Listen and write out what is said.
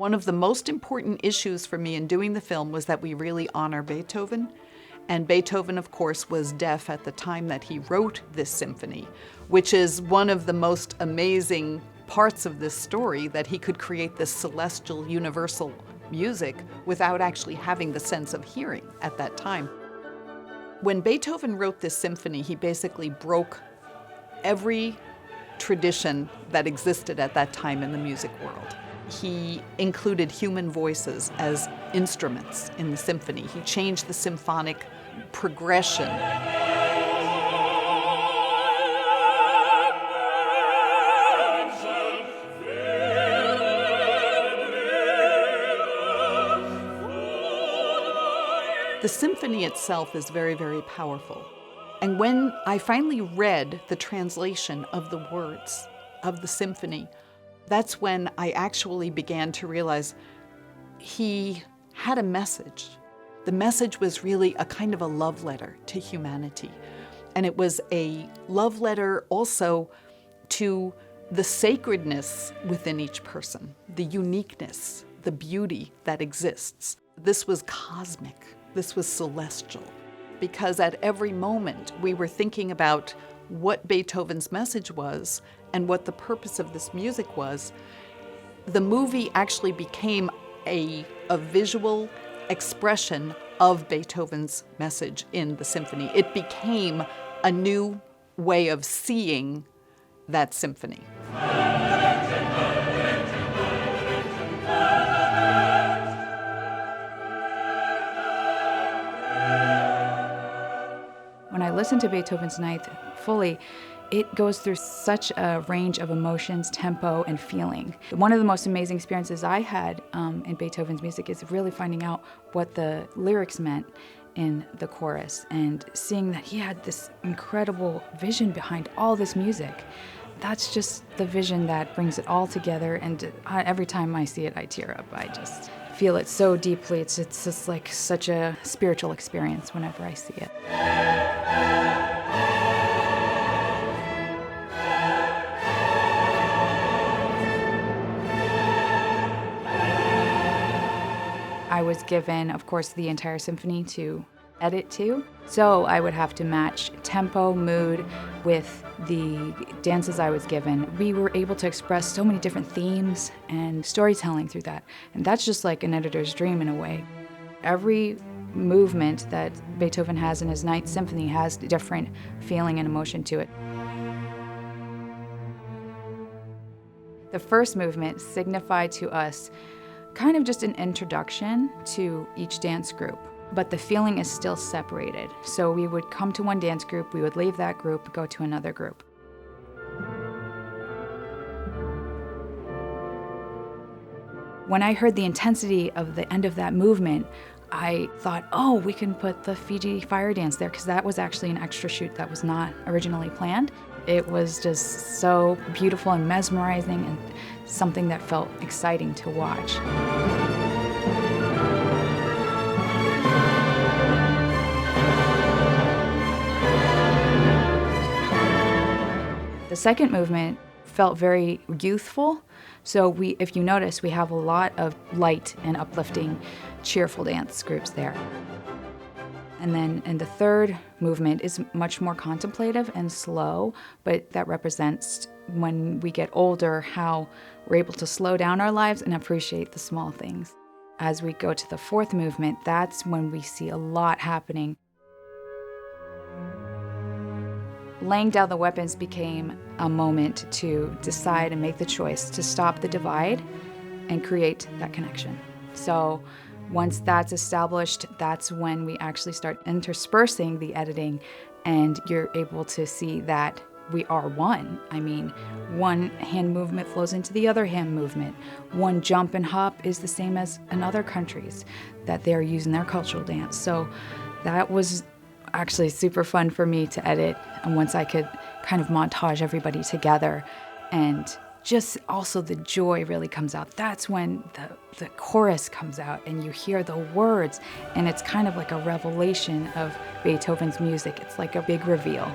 One of the most important issues for me in doing the film was that we really honor Beethoven. And Beethoven, of course, was deaf at the time that he wrote this symphony, which is one of the most amazing parts of this story, that he could create this celestial, universal music without actually having the sense of hearing at that time. When Beethoven wrote this symphony, he basically broke every tradition that existed at that time in the music world. He included human voices as instruments in the symphony. He changed the symphonic progression. The symphony itself is very, very powerful. And when I finally read the translation of the words of the symphony, that's when I actually began to realize he had a message. The message was really a kind of a love letter to humanity. And it was a love letter also to the sacredness within each person, the uniqueness, the beauty that exists. This was cosmic. This was celestial, because at every moment we were thinking about what Beethoven's message was and what the purpose of this music was. The movie actually became a visual expression of Beethoven's message in the symphony. It became a new way of seeing that symphony. When I listen to Beethoven's Ninth fully, it goes through such a range of emotions, tempo, and feeling. One of the most amazing experiences I had in Beethoven's music is really finding out what the lyrics meant in the chorus and seeing that he had this incredible vision behind all this music. That's just the vision that brings it all together, and every time I see it, I tear up. I just feel it so deeply. It's just like such a spiritual experience whenever I see it. I was given, of course, the entire symphony to edit to, so I would have to match tempo, mood with the dances I was given. We were able to express so many different themes and storytelling through that, and that's just like an editor's dream in a way. Every movement that Beethoven has in his Ninth Symphony has different feeling and emotion to it. The first movement signified to us kind of just an introduction to each dance group, but the feeling is still separated. So we would come to one dance group, we would leave that group, go to another group. When I heard the intensity of the end of that movement, I thought, oh, we can put the Fiji fire dance there, because that was actually an extra shoot that was not originally planned. It was just so beautiful and mesmerizing and something that felt exciting to watch. The second movement felt very youthful. So if you notice, we have a lot of light and uplifting, cheerful dance groups there. And then in the third movement is much more contemplative and slow, but that represents when we get older, how we're able to slow down our lives and appreciate the small things. As we go to the fourth movement, that's when we see a lot happening. Laying down the weapons became a moment to decide and make the choice to stop the divide and create that connection. So once that's established, that's when we actually start interspersing the editing, and you're able to see that we are one. I mean, one hand movement flows into the other hand movement. One jump and hop is the same as in other countries that they're using their cultural dance. So that was actually super fun for me to edit, and once I could kind of montage everybody together, and just also the joy really comes out. That's when the chorus comes out and you hear the words, and it's kind of like a revelation of Beethoven's music. It's like a big reveal.